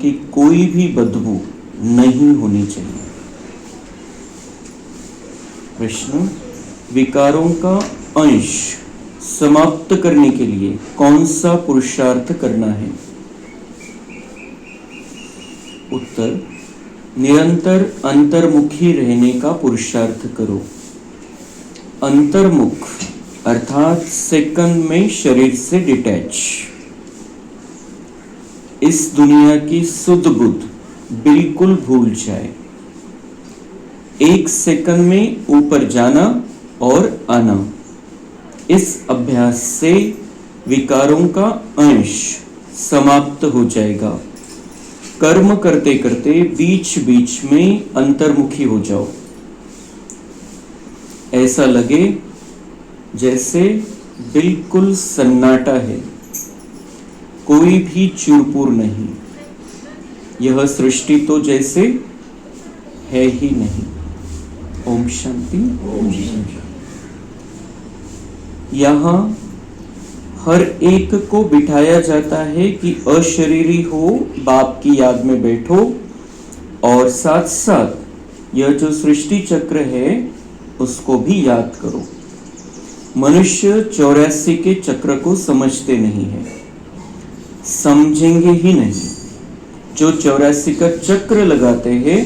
की कोई भी बदबू नहीं होनी चाहिए। प्रश्न, विकारों का अंश समाप्त करने के लिए कौन सा पुरुषार्थ करना है? उत्तर, निरंतर अंतर्मुखी रहने का पुरुषार्थ करो। अंतर्मुख अर्थात सेकंड में शरीर से डिटैच, इस दुनिया की सुध बुध बिल्कुल भूल जाए, एक सेकंड में ऊपर जाना और आना। इस अभ्यास से विकारों का अंश समाप्त हो जाएगा। कर्म करते करते बीच बीच में अंतर्मुखी हो जाओ, ऐसा लगे जैसे बिल्कुल सन्नाटा है, कोई भी चूरपुर नहीं, यह सृष्टि तो जैसे है ही नहीं। ओम शांति। ओम शांति। यहाँ हर एक को बिठाया जाता है कि अशरीरी हो, बाप की याद में बैठो और साथ साथ यह जो सृष्टि चक्र है उसको भी याद करो। मनुष्य 84 के चक्र को समझते नहीं है, समझेंगे ही नहीं। जो 84 का चक्र लगाते हैं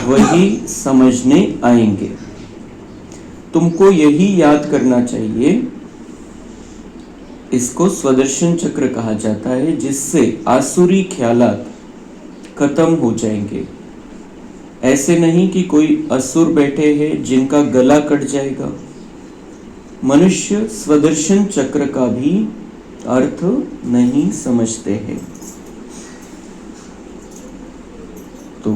वही समझने आएंगे। तुमको यही याद करना चाहिए। इसको स्वदर्शन चक्र कहा जाता है, जिससे आसुरी ख्यालात खत्म हो जाएंगे। ऐसे नहीं कि कोई असुर बैठे हैं जिनका गला कट जाएगा। मनुष्य स्वदर्शन चक्र का भी अर्थ नहीं समझते हैं। तो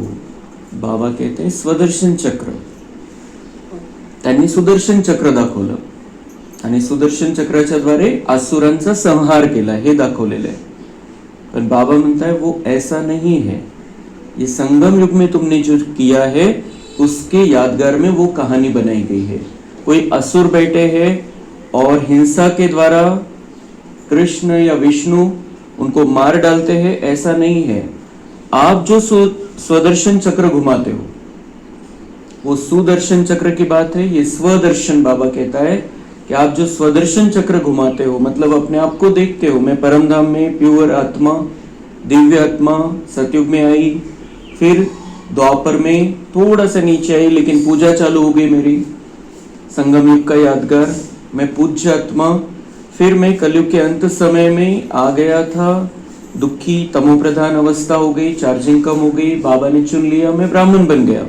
बाबा कहते हैं स्वदर्शन चक्र, त्यांनी सुदर्शन चक्र दाखवलं आणि सुदर्शन चक्राच्या द्वारे असुरांचा संहार केला हे दाखवलेलं आहे। पण बाबा म्हणताय वो ऐसा नहीं है। ये संगम युग में तुमने जो किया है उसके यादगार में वो कहानी बनाई गई है। कोई असुर बैठे हैं और हिंसा के द्वारा कृष्ण या विष्णु उनको मार डालते हैं, ऐसा नहीं है। आप जो स्वदर्शन चक्र घुमाते हो वो सुदर्शन चक्र की बात है। ये स्वदर्शन बाबा कहता है कि आप जो स्वदर्शन चक्र घुमाते हो, मतलब अपने आप को देखते हो, मैं परमधाम में प्योर आत्मा, दिव्य आत्मा सतयुग में आई, फिर द्वापर में थोड़ा सा नीचे आई, लेकिन पूजा चालू हो गई मेरी, संगम युग का यादगार, मैं पूज्य आत्मा। फिर मैं कलयुग के अंत समय में आ गया था, दुखी तमोप्रधान अवस्था हो गई, चार्जिंग कम हो गई, बाबा ने चुन लिया, मैं ब्राह्मण बन गया।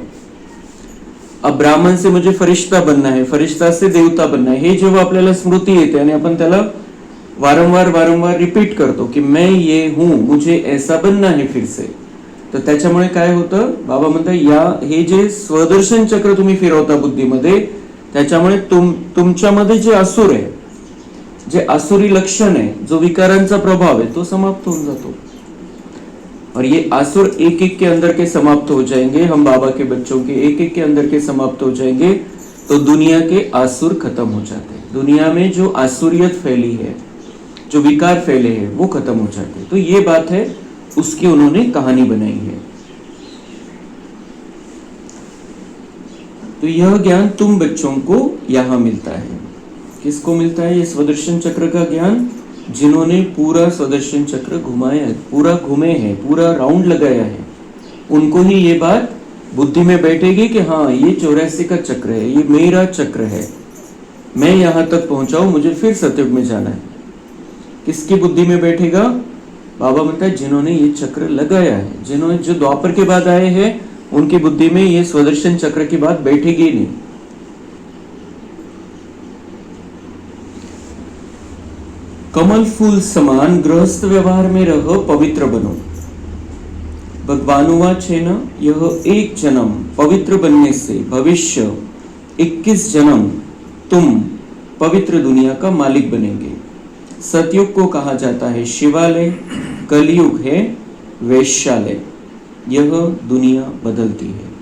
अब ब्राह्मण से मुझे फरिश्ता बनना है, फरिश्ता से देवता बनना है। हे जेव्हा आपल्याला स्मृती येते आणि आपण त्याला वारंवार वारंवार रिपीट करतो की मैं ये हूं, मुझे ऐसा बनना है फिर से, तर त्याच्यामुळे काय होतं, बाबा म्हणतात या हे जे स्वदर्शन चक्र तुम्ही फिरवता बुद्धीमध्ये, त्याच्यामुळे तुमच्यामध्ये जे असुर आहे, जे आसुरी लक्षण आहे, जो विकारांचा प्रभाव है, तो समाप्त हो जातो। और ये आसुर एक एक के अंदर के समाप्त हो जाएंगे। हम बाबा के बच्चों के एक एक के अंदर के समाप्त हो जाएंगे तो दुनिया के आसुर खत्म हो जाते हैं। दुनिया में जो आसुरियत फैली है, जो विकार फैले हैं, वो खत्म हो जाते हैं। तो ये बात है, उसकी उन्होंने कहानी बनाई है। तो यह ज्ञान तुम बच्चों को यहां मिलता है। किसको मिलता है ये स्वदर्शन चक्र का ज्ञान? जिन्होंने पूरा स्वदर्शन चक्र घुमाया है, पूरा घूमे हैं, पूरा राउंड लगाया है, उनको ही ये बात बुद्धि में बैठेगी कि हाँ ये 84 का चक्र है, ये मेरा चक्र है, मैं यहां तक पहुंचा हूं, मुझे फिर सतयुग में जाना है। किसकी बुद्धि में बैठेगा? बाबा म्हणता है जिन्होंने ये चक्र लगाया है, जिन्होंने जो द्वापर के बाद आए हैं उनकी बुद्धि में ये स्वदर्शन चक्र की बात बैठेगी नहीं। कमल फूल समान गृहस्थ व्यवहार में रहो, पवित्र बनो। भगवानुवाच है ना, यह एक जन्म पवित्र बनने से भविष्य 21 जन्म तुम पवित्र दुनिया का मालिक बनेंगे। सतयुग को कहा जाता है शिवालय, कलयुग है वैश्यालय। यह दुनिया बदलती है।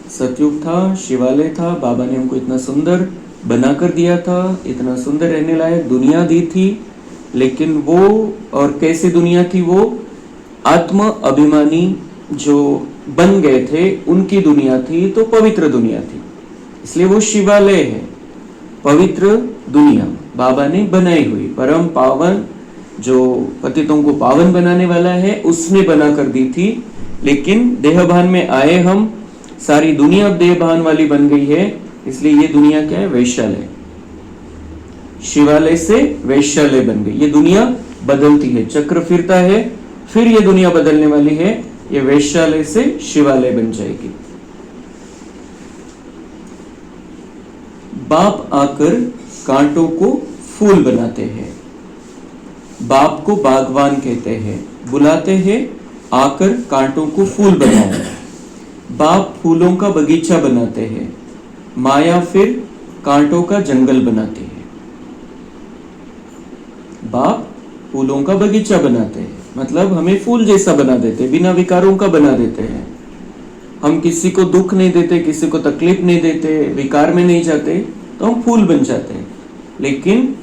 सतयुग था, शिवालय था, बाबा ने हमको इतना सुंदर बना कर दिया था, इतना सुंदर रहने लायक दुनिया दी थी, लेकिन वो और कैसी दुनिया थी वो आत्म अभिमानी जो बन गए थे उनकी दुनिया थी, तो पवित्र दुनिया थी, इसलिए वो शिवालय है। पवित्र दुनिया बाबा ने बनाई हुई, परम पावन, जो पतितों को पावन बनाने वाला है उसने बना कर दी थी। लेकिन देहभान में आए हम, सारी दुनिया अब देहभान वाली बन गई है, इसलिए ये दुनिया क्या है? वैश्यालय। शिवालय से वैश्यालय बन गई। ये दुनिया बदलती है, चक्र फिरता है, फिर ये दुनिया बदलने वाली है, ये वैश्यालय से शिवालय बन जाएगी। बाप आकर कांटों को फूल बनाते हैं। बाप को बागवान कहते हैं, बुलाते हैं आकर कांटों को फूल बनाओ। बाप फूलों का बगीचा बनाते हैं, माया फिर कांटों का जंगल बनाती है। बाप फूलों का बगीचा बनाते हैं, मतलब हमें फूल जैसा बना देते हैं, बिना विकारों का बना देते हैं। हम किसी को दुख नहीं देते, किसी को तकलीफ नहीं देते, विकार में नहीं जाते, तो हम फूल बन जाते हैं। लेकिन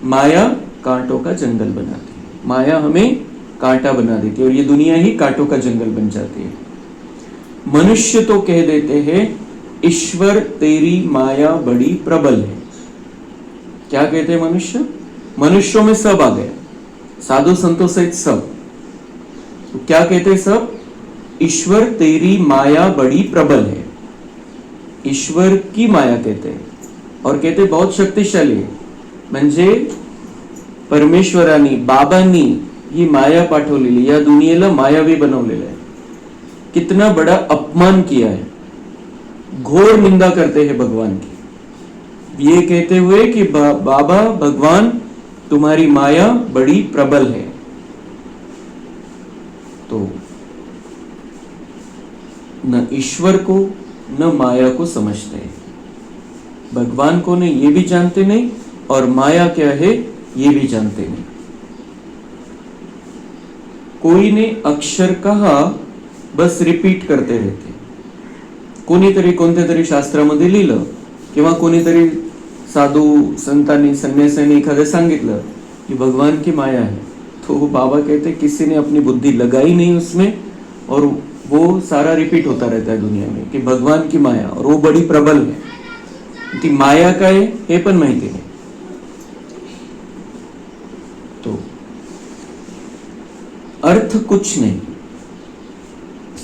माया कांटों का जंगल बनाती है, माया हमें कांटा बना देती है, और ये दुनिया ही कांटों का जंगल बन जाती है। मनुष्य तो कह देते हैं, ईश्वर तेरी माया बड़ी प्रबल है। क्या कहते हैं मनुष्य? मनुष्यों में सब आ गए, साधु संतों सहित सब। तो क्या कहते हैं सब? ईश्वर तेरी माया बड़ी प्रबल है। ईश्वर की माया कहते हैं, और कहते बहुत शक्तिशाली है। म्हणजे परमेश्वरानी, बाबांनी ही माया पाठवलेली, या दुनियेला मायावी बनवलेलं आहे। कितना बड़ा अपमान किया है, घोर निंदा करते हैं भगवान की, ये कहते हुए कि बाबा भगवान तुम्हारी माया बड़ी प्रबल है। तो न ईश्वर को न माया को समझते हैं, भगवान को नहीं ये भी जानते नहीं, और माया क्या है ये भी जानते नहीं। कोई ने अक्षर कहा, बस रिपीट करते रहते। कोणीतरी कोणत्या तरी शास्त्रामध्ये लिहिलं, किंवा कोणीतरी साधू संतांनी संन्यासांनी एखादं सांगितलं कि भगवान की माया है, तो बाबा कहते किसी ने अपनी बुद्धि लगाई नहीं उसमें, और वो सारा रिपीट होता रहता है दुनिया में कि भगवान की माया, और वो बड़ी प्रबल है। ती माया काय हे पण माहिती नाही। तो अर्थ कुछ नहीं,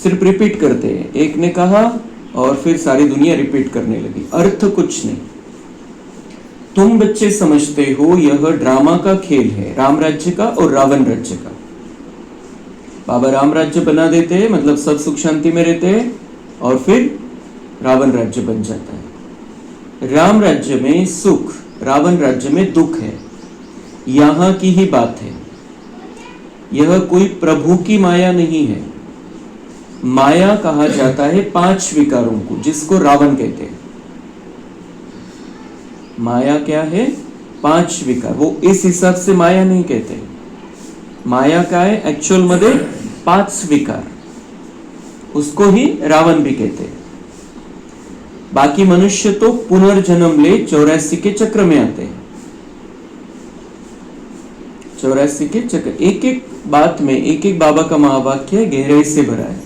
सिर्फ रिपीट करते हैं। एक ने कहा और फिर सारी दुनिया रिपीट करने लगी, अर्थ कुछ नहीं। तुम बच्चे समझते हो यह ड्रामा का खेल है, राम राज्य का और रावण राज्य का। बाबा राम राज्य बना देते हैं, मतलब सब सुख शांति में रहते हैं, और फिर रावण राज्य बन जाता है। राम राज्य में सुख, रावण राज्य में दुख है, यहां की ही बात है। यह कोई प्रभु की माया नहीं है। माया कहा जाता है 5 विकारों को, जिसको रावण कहते हैं। माया क्या है? 5 विकार। वो इस हिसाब से माया नहीं कहते। माया का है एक्चुअल मध्ये 5 विकार, उसको ही रावण भी कहते हैं। बाकी मनुष्य तो पुनर्जन्म ले 84 के चक्र में आते हैं। 84 के चक्र, एक एक बात में एक एक बाबा का महावाक्य गहराई से भरा है।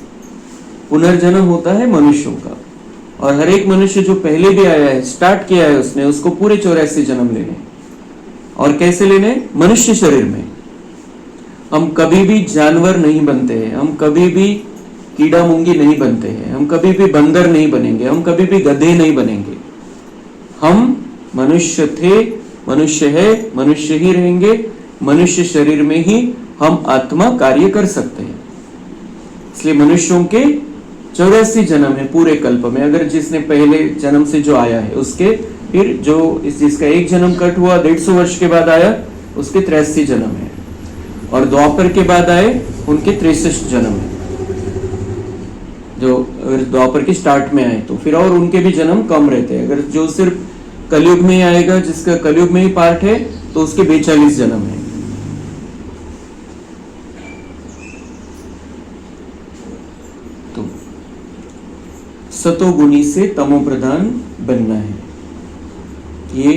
पुनर्जन्म होता है मनुष्यों का, और हर एक मनुष्य जो पहले भी आया है, स्टार्ट किया है उसने, उसको पूरे 84 जन्म लेने। और कैसे लेने? मनुष्य शरीर में। हम कभी भी जानवर नहीं बनते हैं, हम कभी भी कीड़ा मूंगी नहीं बनते हैं, हम कभी भी बंदर नहीं बनेंगे, हम कभी भी गधे नहीं बनेंगे। हम मनुष्य थे, मनुष्य है, मनुष्य ही रहेंगे। मनुष्य शरीर में ही हम आत्मा कार्य कर सकते हैं। इसलिए मनुष्यों के 84 जन्म है पूरे कल्प में। अगर जिसने पहले जन्म से जो आया है उसके, फिर जो जिसका एक जन्म कट हुआ 150 वर्ष के बाद आया, उसके 83 जन्म है, और द्वापर के बाद आए उनके 63 जन्म है। जो अगर द्वापर के स्टार्ट में आए तो फिर और उनके भी जन्म कम रहते हैं। अगर जो सिर्फ कलयुग में ही आएगा, जिसका कलयुग में ही पार्ट है, तो उसके 42 जन्म है। तो सतोगुणी से तमो प्रधान बनना है, ये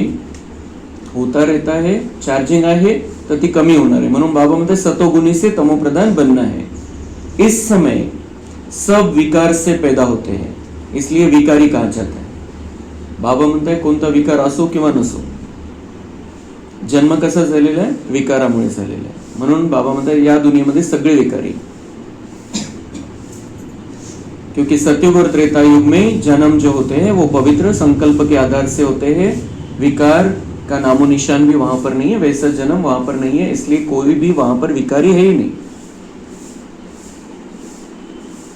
होता रहता है। चार्जिंग आहे तर ती कमी होणार आहे, म्हणून बाबा म्हणते सतोगुणी से तमो प्रधान बनना है। इस समय सब विकार से पैदा होते हैं, इसलिए विकारी कहा जाता है. बाबा म्हणताय कोणता विकार असो किंवा नसो, जन्म कसा झालेला आहे, विकारामुळे झालेला आहे. म्हणून बाबा म्हणतात या दुनियेमध्ये सगळे विकारी. क्योंकि सतयुग और त्रेता युग में जन्म जो होते हैं वो पवित्र संकल्प के आधार से होते हैं. विकार का नामो निशान भी वहां पर नहीं है, वैसा जन्म वहां पर नहीं है, इसलिए कोई भी वहां पर विकारी है ही नहीं.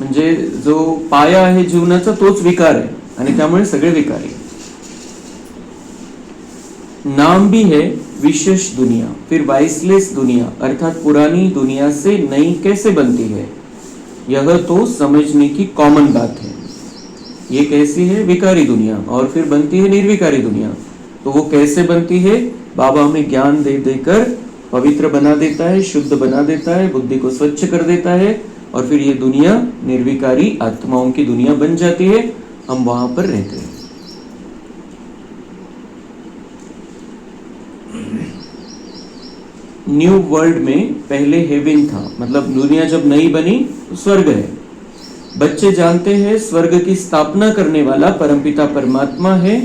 म्हणजे जो पाया आहे जीवनाचा तोच विकार आहे आणि त्यामुळे सगळे विकारी. नाम भी है विशेष दुनिया, फिर वाइसलेस दुनिया अर्थात पुरानी दुनिया से नई कैसे बनती है, यह तो समझने की कॉमन बात है. ये कैसी है, विकारी दुनिया, और फिर बनती है निर्विकारी दुनिया. तो वो कैसे बनती है, बाबा हमें ज्ञान दे देकर पवित्र बना देता है, शुद्ध बना देता है, बुद्धि को स्वच्छ कर देता है, और फिर ये दुनिया निर्विकारी आत्माओं की दुनिया बन जाती है. हम वहां पर रहते हैं. न्यू वर्ल्ड में पहले हेवन था, मतलब दुनिया जब नई बनी तो स्वर्ग है. बच्चे जानते हैं स्वर्ग की स्थापना करने वाला परमपिता परमात्मा है,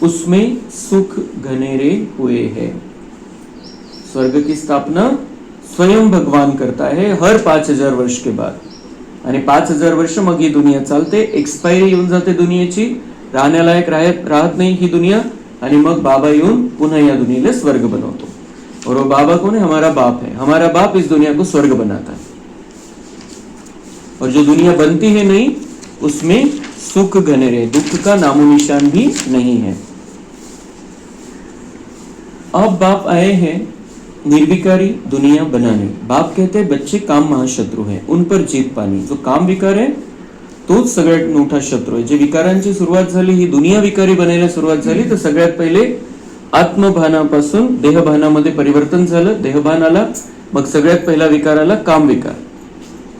उसमें सुख घनेरे हुए हैं. स्वर्ग की स्थापना स्वयं भगवान करता है हर 5000 वर्ष के बाद. आणि 5000 वर्ष मग ही दुनिया चालते, एक्सपायरी येऊन जाते दुनियेची, राहण्यालायक राहत नाही ही दुनिया, आणि मग बाबा येऊन पुन्हा या दुनियेला स्वर्ग बनवतो. और वो बाबा कौन है, हमारा बाप है. हमारा बाप इस दुनिया को स्वर्ग बनाता है. और जो दुनिया बनती है नहीं उसमें सुख घनेरे, दुख का नामो निशान भी नहीं है. अब बाप आए हैं निर्विकारी दुनिया बनाने. बाप कहते हैं बच्चे काम महाशत्रु है, उन पर जीत पानी. जो काम विकार आहे तोच सगळ्यात मोठा शत्रू आहे. जे विकारांची सुरुवात झाली, ही दुनिया विकारी बनायला सुरुवात झाली, तर सगळ्यात पहिले आत्मभानापासून देहभानामध्ये परिवर्तन झालं. देहभान आला, मग सगळ्यात पहिला विकार आला काम विकार.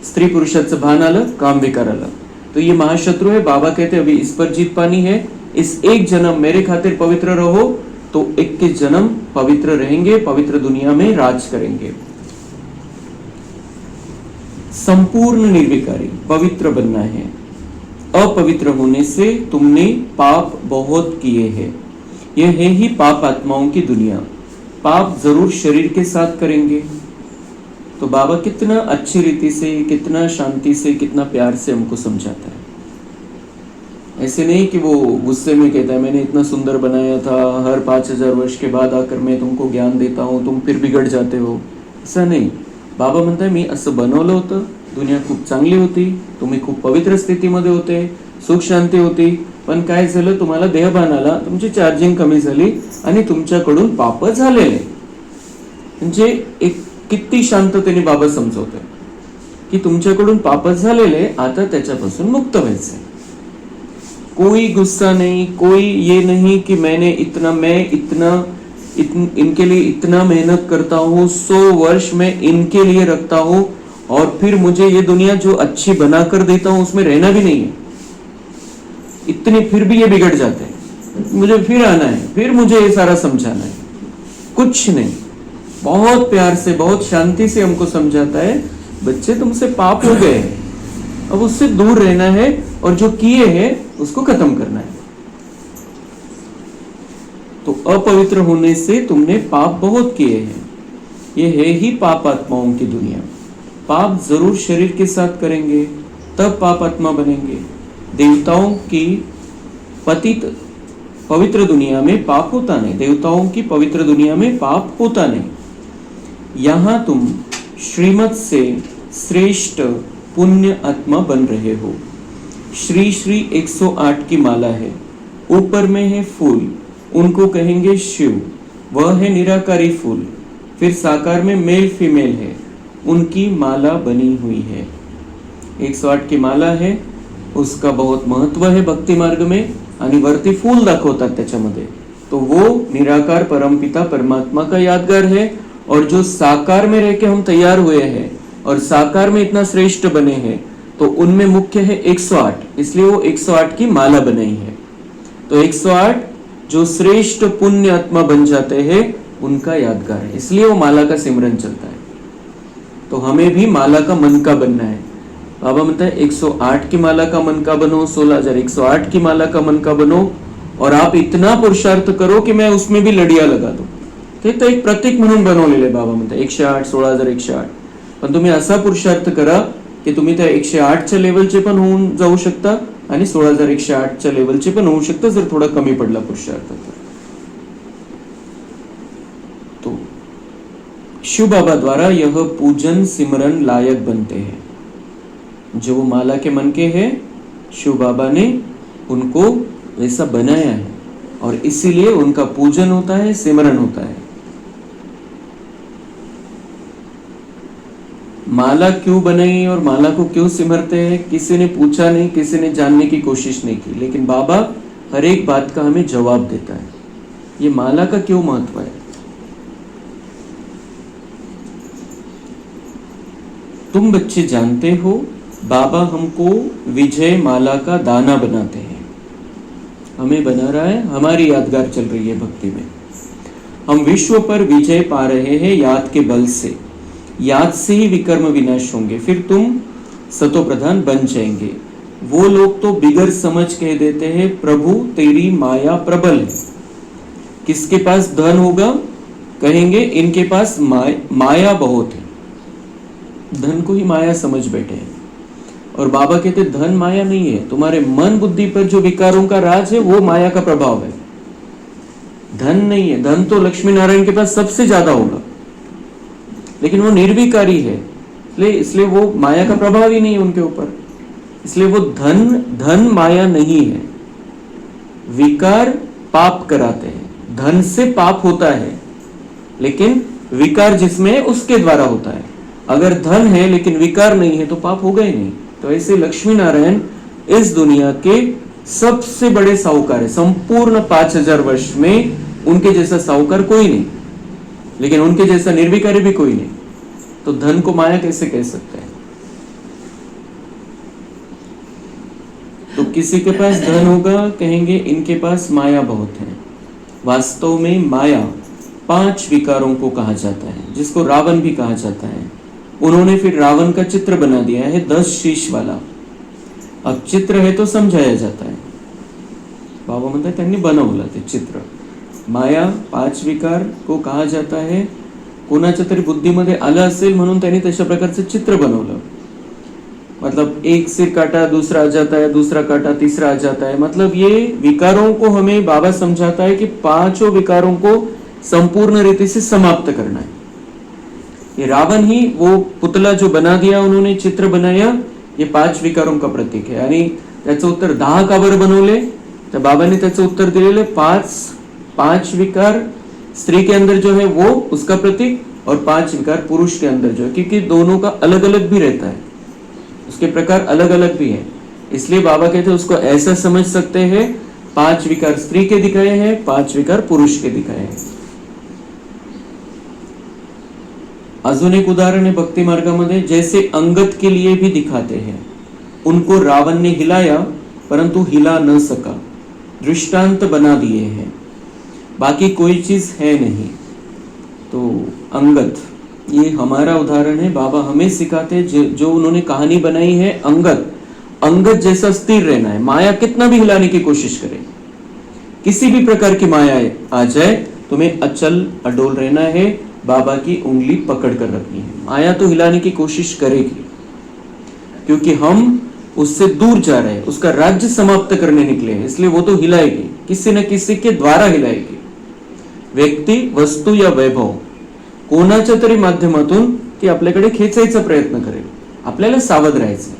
स्त्री पुरुषाचं भान आलं, काम विकार आला. तो ये महाशत्रु है. बाबा कहते अभी इस पर जीत पानी है. इस एक जन्म मेरे खातिर पवित्र रहो तो 21 जन्म पवित्र रहेंगे, पवित्र दुनिया में राज करेंगे. संपूर्ण निर्विकारी पवित्र बनना है. अपवित्र होने से तुमने पाप बहुत किए हैं. यह है ही पाप आत्माओं की दुनिया. पाप जरूर शरीर के साथ करेंगे. तो बाबा कितना अच्छी रीति से, कितना शांति से, कितना प्यार से हमको समझाता है. ऐसे नहीं कि वो गुस्से में कहता है मैंने इतना सुंदर बनाया था, हर 5000 वर्ष के बाद आकर मैं तुमको ज्ञान देता हूँ, तुम फिर बिगड़ जाते हो. ऐसा नहीं. बाबा म्हणताय मी असं बनवलं होतं, दुनिया खूप चांगली होती, तुम्ही खूप पवित्र स्थितीमध्ये होते, सुख शांती होती, पण काय झालं, तुम्हाला देहभान आला, तुमची चार्जिंग कमी झाली आणि तुमच्याकडून पाप झालेले. म्हणजे एक किती शांततेने बाबा समजवतोय की तुमच्याकडून पाप झालेले, आता त्याच्यापासून मुक्त व्हायचंय. कोई गुस्सा नहीं, कोई ये नहीं कि मैं इतना इनके लिए इतना मेहनत करता हूँ, 100 वर्ष में इनके लिए रखता हूँ, और फिर मुझे ये दुनिया जो अच्छी बना कर देता हूँ उसमें रहना भी नहीं है. इतने फिर भी ये बिगड़ जाते हैं, मुझे फिर आना है, फिर मुझे ये सारा समझाना है. कुछ नहीं. बहुत प्यार से, बहुत शांति से हमको समझाता है बच्चे तुमसे पाप हो गए हैं, अब उससे दूर रहना है, और जो किए हैं उसको खत्म करना है. तो अपवित्र होने से तुमने पाप बहुत किए हैं. ये है ही पाप आत्माओं की दुनिया. पाप जरूर शरीर के साथ करेंगे तब पाप आत्मा बनेंगे. देवताओं की पवित्र दुनिया में पाप होता नहीं. देवताओं की पवित्र दुनिया में पाप होता नहीं. यहां तुम श्रीमत से श्रेष्ठ पुण्य आत्मा बन रहे हो. श्री श्री 108 की माला है, ऊपर में है फूल, उनको कहेंगे शिव, वह है निराकारी फूल. फिर साकार में मेल फीमेल है, उनकी माला बनी हुई है. 108 की माला है, उसका बहुत महत्व है भक्ति मार्ग में, आणि वरती फूल दाखवतात त्याच्यामध्ये. तो वो निराकार परमपिता परमात्मा का यादगार है. और जो साकार में रह के हम तैयार हुए हैं और साकार में इतना श्रेष्ठ बने हैं, तो उनमें मुख्य है 108, इसलिए वो 108 की माला बनाई है. तो 108 जो श्रेष्ठ पुण्य आत्मा बन जाते हैं उनका यादगार है, इसलिए वो माला का सिमरन चलता है. तो हमें भी माला का मन का बनना है. बाबा म्हणता है 108 की माला का मन का बनो, 16,108 की माला का मन का बनो, और आप इतना पुरुषार्थ करो की मैं उसमें भी लढिया लगा दो. ते तर एक प्रतीक म्हणून बनवलेले बाबा म्हणतात 108, 16,108. पण तुम्ही असा पुरुषार्थ करा की तुम्ही त्या 108च्या लेवलचे पण होऊन जाऊ शकता आणि 16,108च्या लेवलचे पण होऊ शकता जर थोडा कमी पडला पुरुषार्थ तर. तो शिव बाबा द्वारा यह पूजन सिमरन लायक बनते हैं. जो माला के मन के हैं शिव बाबा ने उनको वैसा बनाया है और इसीलिए उनका पूजन होता है, सिमरन होता है. माला क्यों बनाई और माला को क्यों सिमरते हैं किसी ने पूछा नहीं, किसी ने जानने की कोशिश नहीं की, लेकिन बाबा हर एक बात का हमें जवाब देता है. ये माला का क्यों महत्व है. तुम बच्चे जानते हो बाबा हमको विजय माला का दाना बनाते हैं. हमें बना रहा है, हमारी यादगार चल रही है भक्ति में. हम विश्व पर विजय पा रहे हैं याद के बल से. याद से ही विकर्म विनाश होंगे, फिर तुम सतो प्रधान बन जाएंगे. वो लोग तो बिगर समझ कह देते हैं प्रभु तेरी माया प्रबल है. किसके पास धन होगा कहेंगे इनके पास माया बहुत है. धन को ही माया समझ बैठे हैं. और बाबा कहते धन माया नहीं है, तुम्हारे मन बुद्धि पर जो विकारों का राज है वो माया का प्रभाव है. धन नहीं है. धन तो लक्ष्मी नारायण के पास सबसे ज्यादा होगा, लेकिन वो निर्विकारी है, इसलिए वो माया का प्रभाव ही नहीं है उनके ऊपर. इसलिए वो धन माया नहीं है. विकार पाप कराते हैं. धन से पाप होता है, लेकिन विकार जिसमें है उसके द्वारा होता है. अगर धन है लेकिन विकार नहीं है तो पाप होगा ही नहीं. तो ऐसे लक्ष्मी नारायण इस दुनिया के सबसे बड़े साहूकार है. संपूर्ण 5,000 वर्ष में उनके जैसा साहूकार कोई नहीं, लेकिन उनके जैसा निर्विकारी भी कोई नहीं. तो धन को माया कैसे कह सकते हैं. तो किसी के पास धन होगा कहेंगे इनके पास माया बहुत है. वास्तव में माया 5 विकारों को कहा जाता है, जिसको रावण भी कहा जाता है. उन्होंने फिर रावण का चित्र बना दिया है 10 शीश वाला. अब चित्र है तो समझाया जाता है. बाबा म्हणतात त्यांनी बनवलं ते चित्र. माया 5 विकार को कहा जाता है. कोणाच्या तरी बुद्धीमध्ये आलं असेल म्हणून त्यांनी तशा प्रकारचं चित्र बनवलं. मतलब एक सिर काटा दूसरा आ जाता है, दूसरा काटा तीसरा आ जाता है. मतलब ये विकारों को हमें बाबा समझाता है कि 5 विकारों को संपूर्ण रीति से समाप्त करना है. ये रावण ही वो पुतला जो बना दिया उन्होंने, चित्र बनाया, ये 5 विकारों का प्रतीक है. आणि त्याचं उत्तर 10 का बरं बनवले तर बाबांनी त्याचं उत्तर दिलेले 5 विकार स्त्री के अंदर जो है वो उसका प्रतीक और 5 विकार पुरुष के अंदर जो है, क्योंकि दोनों का अलग अलग भी रहता है, उसके प्रकार अलग अलग भी है. इसलिए बाबा कहते हैं उसको ऐसा समझ सकते हैं 5 विकार स्त्री के दिखाए हैं, 5 विकार पुरुष के दिखाए हैं. अजून एक उदाहरण है भक्ति मार्गामध्ये, जैसे अंगद के लिए भी दिखाते हैं. उनको रावण ने हिलाया परंतु हिला न सका, दृष्टांत बना दिए हैं, बाकी कोई चीज है नहीं. तो अंगद ये हमारा उदाहरण है. बाबा हमें सिखाते हैं जो उन्होंने कहानी बनाई है अंगद जैसा स्थिर रहना है. माया कितना भी हिलाने की कोशिश करे, किसी भी प्रकार की माया आ जाए, तुम्हें अचल अडोल रहना है. बाबा की उंगली पकड़ कर रखनी है. माया तो हिलाने की कोशिश करेगी, क्योंकि हम उससे दूर जा रहे हैं, उसका राज्य समाप्त करने निकले हैं, इसलिए वो तो हिलाएगी, किसी न किसी के द्वारा हिलाएगी. व्यक्ती, वस्तू या वैभव कोणाच्या तरी माध्यमातून ती आपल्याकडे खेचायचा प्रयत्न करेल. आपल्याला सावध राहायचं.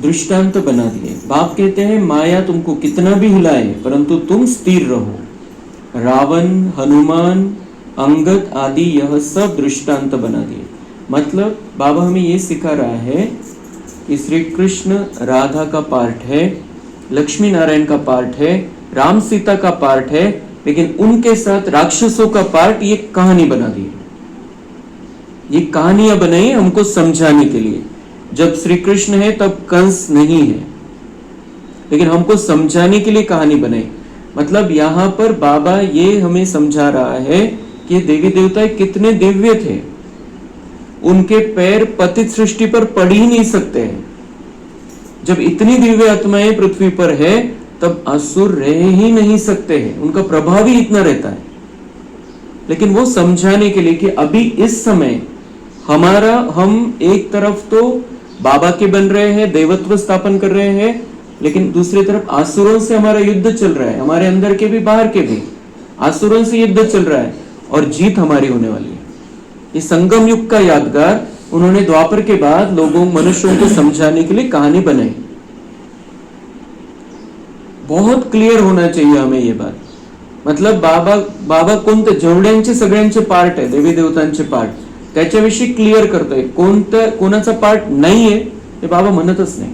दृष्टांत बना दिए. बाप कहते हैं माया तुमको कितना भी हिलाए परंतु तुम स्थिर रहो. रावण, हनुमान, अंगद आदि यह सब दृष्टांत बना दिए. मतलब बाबा हमें ये सिखा रहा है कि श्री कृष्ण राधा का पार्ट है, लक्ष्मी नारायण का पार्ट है, राम सीता का पार्ट है, लेकिन उनके साथ राक्षसों का पार्ट ये कहानी बना दी. ये कहानियां बनाई हमको समझाने के लिए. जब श्री कृष्ण है तब कंस नहीं है, लेकिन हमको समझाने के लिए कहानी बनाई. मतलब यहाँ पर बाबा ये हमें समझा रहा है कि ये देवी देवता कितने दिव्य थे, उनके पैर पतित सृष्टि पर पड़ ही नहीं सकते हैं। जब इतनी दिव्य आत्माएं पृथ्वी पर है तब असुर रह ही नहीं सकते हैं, उनका प्रभाव ही इतना रहता है। लेकिन वो समझाने के लिए कि अभी इस समय हम एक तरफ तो बाबा के बन रहे हैं, देवत्व स्थापन कर रहे हैं, लेकिन दूसरी तरफ आसुरों से हमारा युद्ध चल रहा है, हमारे अंदर के भी बाहर के भी आसुरों से युद्ध चल रहा है और जीत हमारी होने वाली है। ये संगम युग का यादगार उन्होंने द्वापर के बाद लोगों मनुष्यों को समझाने के लिए कहानी बनाई। बहुत क्लियर होना चाहिए हमें ये बात। मतलब बाबा कोणते जेवढ्यांचे सगळ्यांचे पार्ट आहे, देवी देवतांचे पार्ट, त्याच्याविषयी क्लिअर करतोय। कोणाचा पार्ट नाहीये ते बाबा म्हणतच नाही।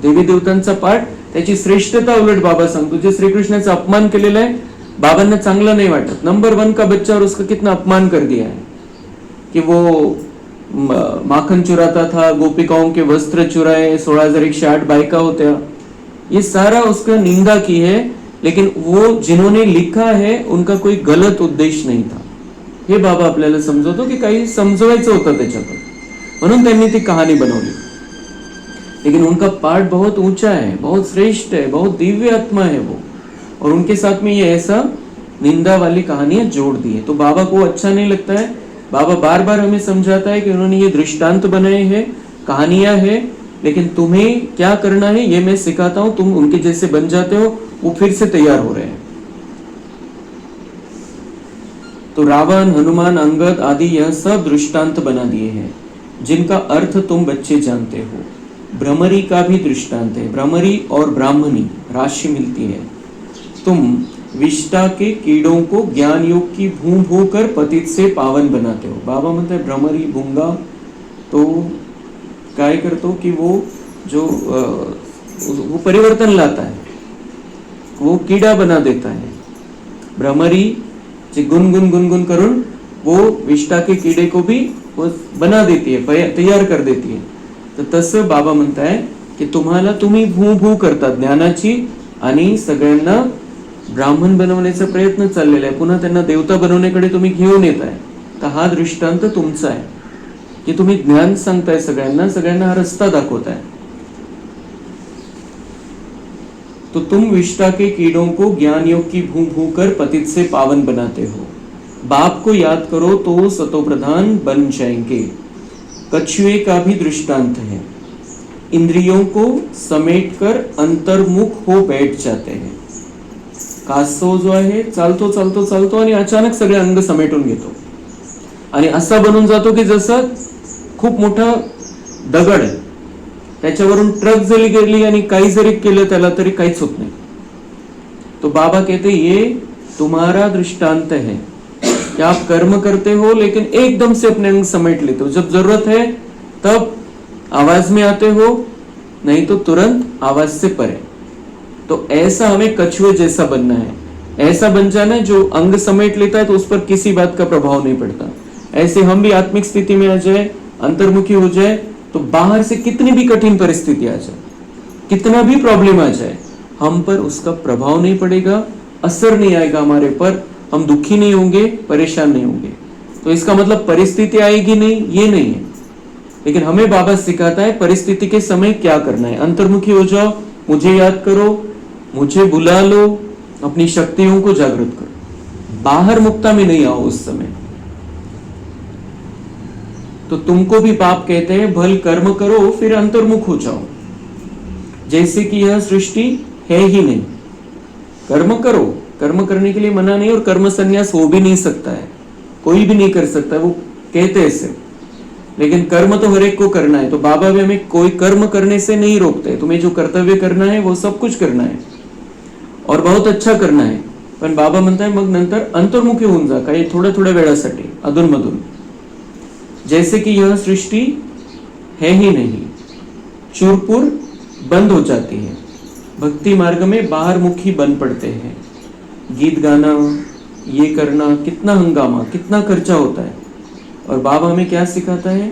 देवी देवतांचा पार्ट, त्याची श्रेष्ठता उलट बाबा सांगतो। जे श्रीकृष्णाचा अपमान केलेला आहे बाबांना चांगलं नाही वाटत। नंबर 1 का बच्चा और उसका कितना अपमान कर दिया है कि वो माखन चुराता था, गोपिकाओं के वस्त्र चुराए, 16,108 बाइका होत्या, ये सारा उसका निंदा की है। लेकिन वो जिन्होंने लिखा है उनका कोई गलत उद्देश नहीं था, हे बाबा आपल्याला समजवतो की काही समजवायचं होतं त्याच्यातून, म्हणून त्यांनी ती कहानी बनवली। लेकिन उनका पार्ट बहुत ऊंचा है, बहुत श्रेष्ठ है, बहुत दिव्य आत्मा है वो, और उनके साथ में ये ऐसा निंदा वाली कहानियां जोड़ दी है। तो बाबा को अच्छा नहीं लगता है। बाबा बार बार हमें समझाता है कि उन्होंने ये दृष्टांत बनाए हैं, कहानियां हैं, लेकिन तुम्हें क्या करना है ये मैं सिखाता हूं, तुम उनके जैसे बन जाते हो, वो फिर से तैयार हो रहे हैं। तो रावण, हनुमान, अंगद आदि यह सब दृष्टांत बना दिए हैं जिनका अर्थ तुम बच्चे जानते हो। भ्रमरी का भी दृष्टांत है। भ्रमरी और ब्राह्मणी राशि मिलती है। तुम विष्टा के कीड़ों को ज्ञान योग की भू भू कर पतित से पावन बनाते हो। बाबा म्हणते भ्रमरी भुंगा तो काय करतो कि वो परिवर्तन लाता है, वो कीड़ा बना देता है। भ्रमरी जे गुनगुन करून वो विष्टा के कीड़े को भी वो बना देती है, तैयार कर देती है। तर तसं बाबा म्हणताय की तुम्ही भू भू करता ज्ञानाची आणि सगळ्यांना ब्राह्मण बनवण्याचा प्रयत्न चाललेला आहे, पुन्हा त्यांना देवता बनवण्याकडे तुम्ही घेऊन येत आहे। तर हा दृष्टांत तुमचा आहे की तुम्ही ज्ञान सांगताय सगळ्यांना हा रस्ता दाखवताय। तो तुम विष्टा के कीड़ों को ज्ञान योग की भू भू कर पतित से पावन बनाते हो। बाप को याद करो तो सतो प्रधान बन जाएंगे। कछुए का भी दृष्टांत है। इंद्रियों को समेटकर अंतर्मुख हो बैठ जाते हैं। कासव जो आहे चालतो आणि अचानक सगळे अंग समेटून घेतो आणि असा बनून जातो की जसं खूप मोठा दगड आहे, त्याच्यावरून ट्रक जरी गेली आणि काही जरी केलं त्याला तरी काहीच होत नाही। तो बाबा कहते ये तुम्हारा दृष्टांत है कि आप कर्म करते हो लेकिन एकदम से अपने अंग समेट लेते हो। जब जरूरत है तब आवाज में आते हो, नहीं तो तुरंत आवाज से परे। तो ऐसा हमें कछुए जैसा बनना है, ऐसा बन जाना है जो अंग समेट लेता है तो उस पर किसी बात का प्रभाव नहीं पड़ता। ऐसे हम भी आत्मिक स्थिति में आ जाए, अंतर्मुखी हो जाए, तो बाहर से कितनी भी कठिन परिस्थिति आ जाए, कितना भी प्रॉब्लम आ जाए, हम पर उसका प्रभाव नहीं पड़ेगा, असर नहीं आएगा हमारे पर, हम दुखी नहीं होंगे, परेशान नहीं होंगे। तो इसका मतलब परिस्थिति आएगी नहीं, ये नहीं है। लेकिन हमें बाबा सिखाता है परिस्थिति के समय क्या करना है। अंतर्मुखी हो जाओ, मुझे याद करो, मुझे बुला लो, अपनी शक्तियों को जागृत करो, बाहर मुक्ता में नहीं आओ उस समय। तो तुमको भी बाप कहते हैं भल कर्म करो फिर अंतर्मुख हो जाओ, जैसे कि यह सृष्टि है ही नहीं। कर्म करो, कर्म करने के लिए मना नहीं, और कर्म संन्यास हो भी नहीं सकता है, कोई भी नहीं कर सकता है, वो कहते ऐसे। लेकिन कर्म तो हर एक को करना है। तो बाबा भी हमें कोई कर्म करने से नहीं रोकते। तुम्हें जो कर्तव्य करना है वो सब कुछ करना है और बहुत अच्छा करना है, पण बाबा म्हणताय मग नंतर अंतर्मुखी होऊन जा, काही थोड्या थोड्या वेळासाठी अधून मधून, जैसे कि यह सृष्टि है ही नहीं। चूरपुर बंद हो जाती है, भक्ति मार्ग में बाहर मुखी बन पड़ते हैं। गीत गाना, ये करना, कितना हंगामा, कितना खर्चा होता है। और बाबा हमें क्या सिखाता है,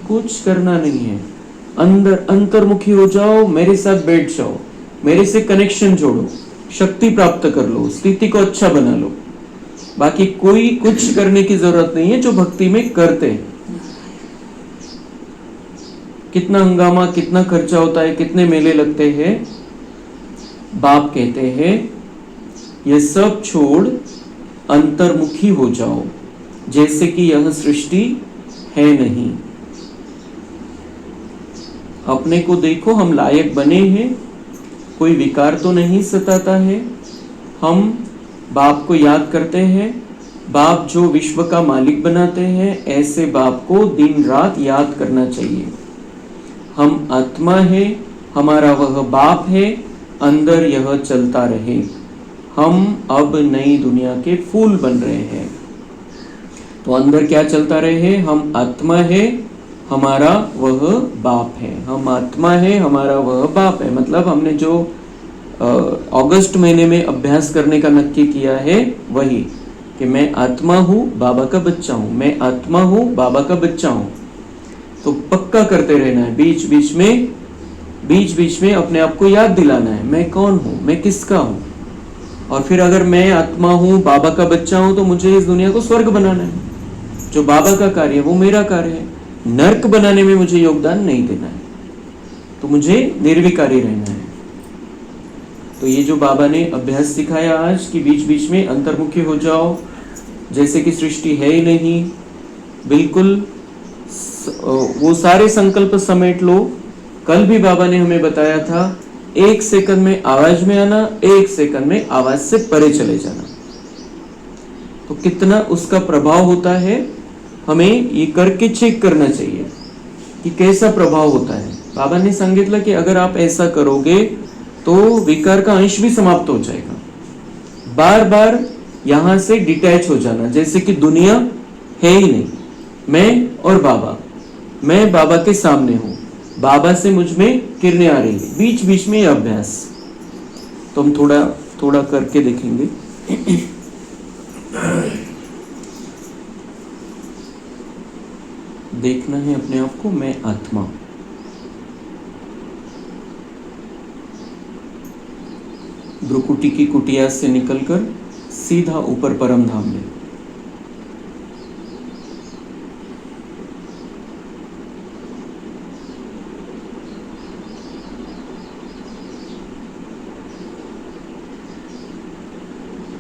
कुछ करना नहीं है, अंदर अंतर्मुखी हो जाओ, मेरे साथ बैठ जाओ, मेरे से कनेक्शन जोड़ो, शक्ति प्राप्त कर लो, स्थिति को अच्छा बना लो। बाकी कोई कुछ करने की जरूरत नहीं है जो भक्ति में करते हैं। कितना हंगामा, कितना खर्चा होता है, कितने मेले लगते हैं, बाप कहते हैं ये सब छोड़ अंतर्मुखी हो जाओ, जैसे कि यह सृष्टि है नहीं। अपने को देखो, हम लायक बने हैं, कोई विकार तो नहीं सताता है। हम बाप को याद करते हैं। बाप जो विश्व का मालिक बनाते हैं, ऐसे बाप को दिन रात याद करना चाहिए। हम आत्मा है, हमारा वह बाप है, अंदर यह चलता रहे। हम अब नई दुनिया के फूल बन रहे हैं। तो अंदर क्या चलता रहे? हम आत्मा है, हमारा वह बाप है। हम आत्मा है, हमारा वह बाप है। मतलब हमने जो अगस्त महीने में अभ्यास करने का नक्की किया है वही, कि मैं आत्मा हूँ, बाबा का बच्चा हूँ। मैं आत्मा हूँ, बाबा का बच्चा हूँ। तो पक्का करते रहना है। बीच बीच में अपने आप को याद दिलाना है, मैं कौन हूँ, मैं किसका हूँ। और फिर अगर मैं आत्मा हूँ, बाबा का बच्चा हूँ, तो मुझे इस दुनिया को स्वर्ग बनाना है। जो बाबा का कार्य है वो मेरा कार्य है। नर्क बनाने में मुझे योगदान नहीं देना है। तो मुझे निर्विकारी रहना है। तो ये जो बाबा ने अभ्यास सिखाया आज, कि बीच बीच में अंतर्मुखी हो जाओ, जैसे कि सृष्टि है ही नहीं, बिल्कुल वो सारे संकल्प समेट लो। कल भी बाबा ने हमें बताया था, 1 सेकंड में आवाज में आना, 1 सेकंड में आवाज से परे चले जाना। तो कितना उसका प्रभाव होता है, हमें ये करके चेक करना चाहिए कि कैसा प्रभाव होता है। बाबा ने सांगितलं की अगर आप ऐसा करोगे तो विकार का अंश भी समाप्त हो जाएगा। बार बार यहां से डिटैच हो जाना, जैसे कि दुनिया है ही नहीं, मैं और बाबा, मैं बाबा के सामने हूं, बाबा से मुझ में किरणें आ रही है। बीच बीच में ये अभ्यास तो हम थोड़ा थोड़ा करके देखेंगे। देखना है अपने आप को, मैं आत्मा। भ्रुकुटी की कुटिया से निकलकर सीधा ऊपर परम धाम में।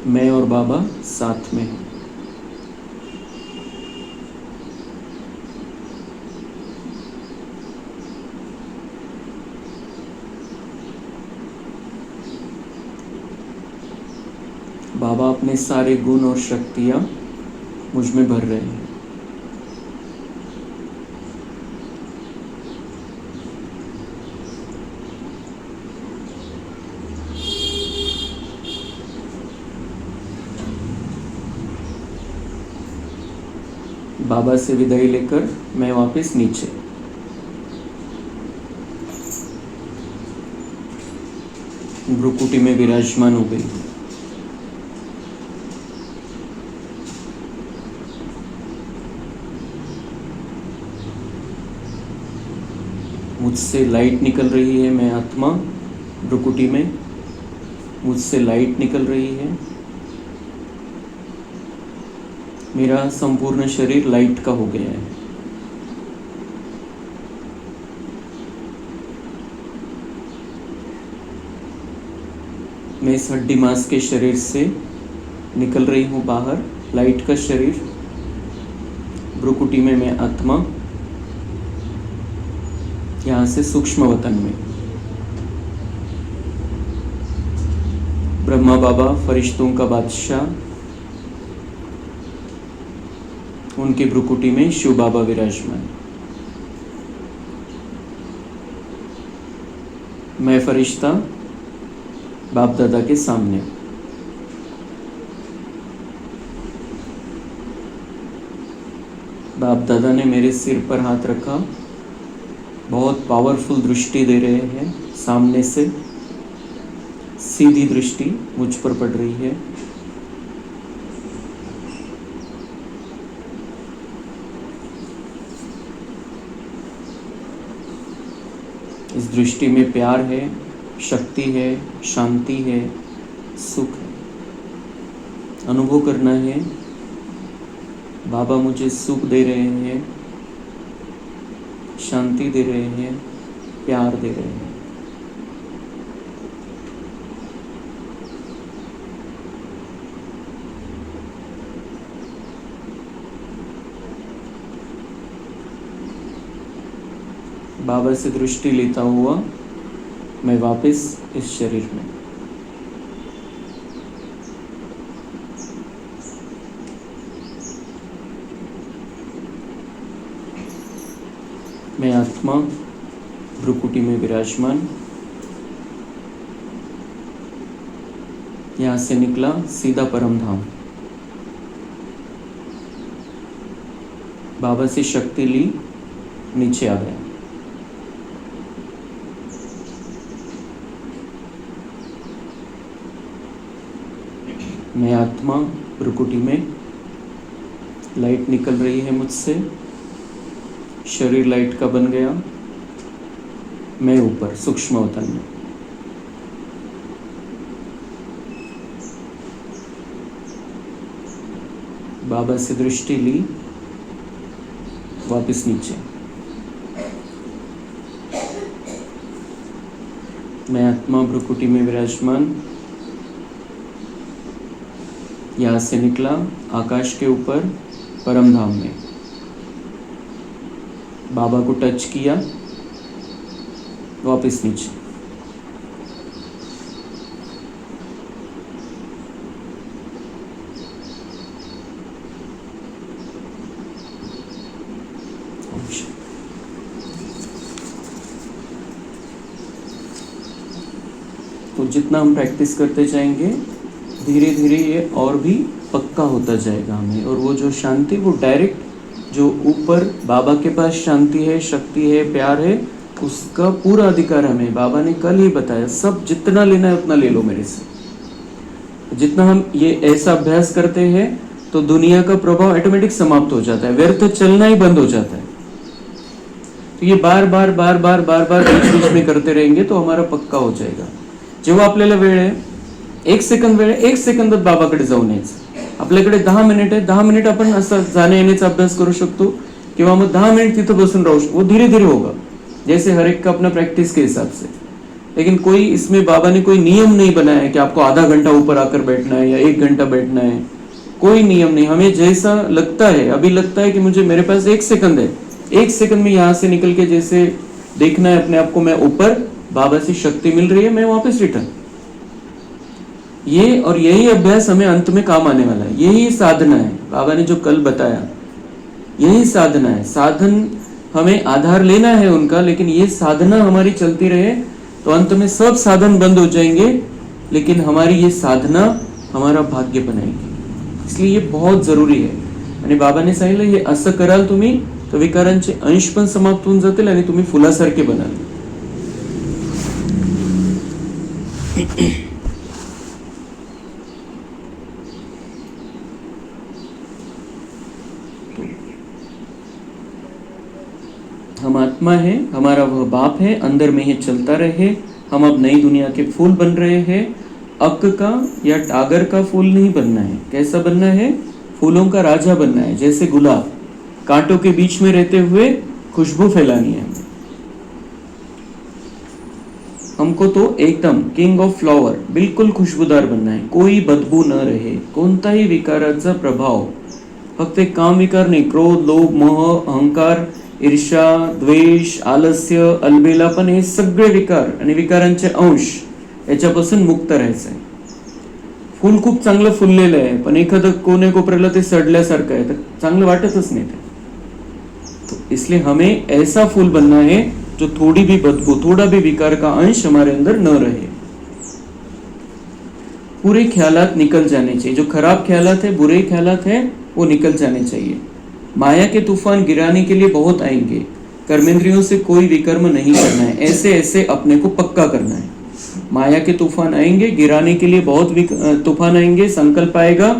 मैं और बाबा साथ में हैं। बाबा अपने सारे गुण और शक्तियां मुझ में भर रहे हैं। बाबा से विदाई लेकर मैं वापस नीचे। भ्रुकुटी में विराजमान हो गई। मुझसे लाइट निकल रही है, मैं आत्मा भ्रुकुटी में, मुझसे लाइट निकल रही है। मेरा संपूर्ण शरीर लाइट का हो गया है। मैं इस हड्डी मांस के शरीर से निकल रही हूँ बाहर, लाइट का शरीर। भ्रुकुटी में मैं आत्मा, यहाँ से सूक्ष्म वतन में। ब्रह्मा बाबा फरिश्तों का बादशाह, उनके भ्रुकुटी में शिव बाबा विराजमान। मैं फरिश्ता बाप दादा के सामने। बाप दादा ने मेरे सिर पर हाथ रखा, बहुत पावरफुल दृष्टि दे रहे हैं। सामने से सीधी दृष्टि मुझ पर पड़ रही है। इस दृष्टि में प्यार है, शक्ति है, शांति है, सुख है। अनुभव करना है बाबा मुझे सुख दे रहे हैं, शांति दे रहे हैं, प्यार दे रहे हैं। बाबा से दृष्टि लेता हुआ मैं वापस इस शरीर में। मैं आत्मा भ्रुकुटी में विराजमान, यहाँ से निकला सीधा परम धाम। बाबा से शक्ति ली, नीचे आ गया। मैं आत्मा भ्रुकुटी में, लाइट निकल रही है मुझसे, शरीर लाइट का बन गया। मैं ऊपर सूक्ष्म अवतन में। बाबा से दृष्टि ली, वापस नीचे। मैं आत्मा भ्रुकुटी में विराजमान, यहाँ से निकला आकाश के ऊपर परम धाम में। बाबा को टच किया, वापस नीचे। तो जितना हम प्रैक्टिस करते जाएंगे धीरे धीरे ये और भी पक्का होता जाएगा हमें। और वो जो शांति, वो डायरेक्ट जो ऊपर बाबा के पास शांति है, शक्ति है, प्यार है, उसका पूरा अधिकार हमें। बाबा ने कल ही बताया, सब जितना लेना है उतना ले लो मेरे से। जितना हम ये ऐसा अभ्यास करते हैं तो दुनिया का प्रभाव ऑटोमेटिक समाप्त हो जाता है, व्यर्थ चलना ही बंद हो जाता है। तो ये बार बार बार बार बार बार बीच बीच में करते रहेंगे तो हमारा पक्का हो जाएगा। जेव्हा आपल्याला वेळ आहे, 1 सेकंद वेळ आहे, 1 सेकंदात बाबाकडे जाऊन यायचं। आपल्याकडे 10 मिनिट आहे, 10 मिनिट अपन असं जाने येण्याचा अभ्यास करू शकतो किंवा मग 10 मिनिट तिथं बसून राहू शकतो। वो धीरे धीरे होगा, जैसे हर एक का अपना प्रैक्टिस के हिसाब से। लेकिन कोई इसमें बाबा ने कोई नियम नहीं बनाया है कि आपको आधा घंटा ऊपर आकर बैठना है या 1 घंटा बैठना है। कोई नियम नहीं, हमें जैसा लगता है। अभी लगता है कि मुझे, मेरे पास 1 सेकंड है, 1 सेकंड में यहाँ से निकल के जैसे देखना है अपने आप को, मैं ऊपर, बाबा से शक्ति मिल रही है, मैं वापस रिटर्न। ये और यही अभ्यास हमें अंत में काम आने वाला है। यही साधना है, बाबा ने जो कल बताया, यही साधना है। साधन हमें आधार लेना है उनका, लेकिन ये साधना हमारी चलती रहे तो अंत में सब साधन बंद हो जाएंगे, लेकिन हमारी ये साधना हमारा भाग्य बनाएगी। इसलिए ये बहुत जरुरी आहे। आणि बाबाने सांगितलं, हे असं कराल तुम्ही तर विकारांचे अंश पण समाप्त होऊन जातील आणि तुम्ही फुलासारखे बनाल। हम आत्मा है, हमारा वह बाप है, अंदर में ही चलता रहे। हम अब नई दुनिया के फूल बन रहे हैं। अक का या टागर का फूल नहीं बनना है। कैसा बनना है? फूलों का राजा बनना है, जैसे गुलाब। कांटों के बीच में रहते हुए खुशबू फैलानी है हमें। हमको तो एकदम किंग ऑफ फ्लावर, बिल्कुल खुशबूदार बनना है, कोई बदबू न रहे, कोणताही विकाराचा प्रभाव, फक्त एक काम विकार नाही, क्रोध, लोभ, मोह, अहंकार, ईर्ष्या, द्वेष, आलस्य, अलबेलापण, हे सगळे विकार आणि विकारांचे अंश याच्यापासून मुक्त राहायचं आहे। फूल खूप चांगलं फुललेलं आहे, पण एखादं कोने कोपऱ्याला ते सडल्यासारखं आहे, तर चांगलं वाटतच नाही ते। तो इसलिए हमें ऐसा फूल बनना है जो थोड़ी भी बदबू, थोड़ा भी विकार का अंश हमारे अंदर न रहे। पूरे ख्यालात निकल जाने चाहिए, जो खराब ख्यालात है, बुरे ख्यालात है, वो निकल जाने चाहिए। माया के तूफान गिराने के लिए बहुत आएंगे, कर्मेंद्रियों से कोई विकर्म नहीं करना है, ऐसे ऐसे अपने को पक्का करना है। माया के तूफान आएंगे, गिराने के लिए बहुत तूफान आएंगे, संकल्प आएगा,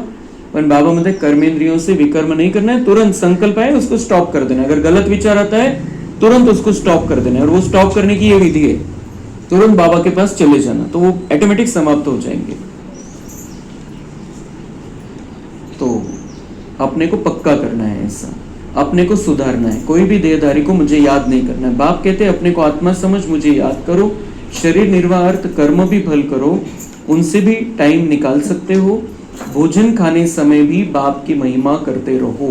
पर बाबा म्हणते कर्मेंद्रियों से विकर्म नहीं करना है। तुरंत संकल्प आए उसको स्टॉप कर देना है। अगर गलत विचार आता है तुरंत उसको स्टॉप कर देना है, और वो स्टॉप करने की ये विधि है, तुरंत बाबा के पास चले जाना, तो वो ऑटोमेटिक समाप्त हो जाएंगे। अपने को पक्का करना है, ऐसा अपने को सुधारना है। कोई भी देहधारी को मुझे याद नहीं करना है। बाप कहते हैं अपने को आत्मा समझ, मुझे याद करो, शरीर निर्वाह अर्थ कर्म भी भल करो, उनसे भी टाइम निकाल सकते हो। भोजन खाने समय भी बाप की महिमा करते रहो।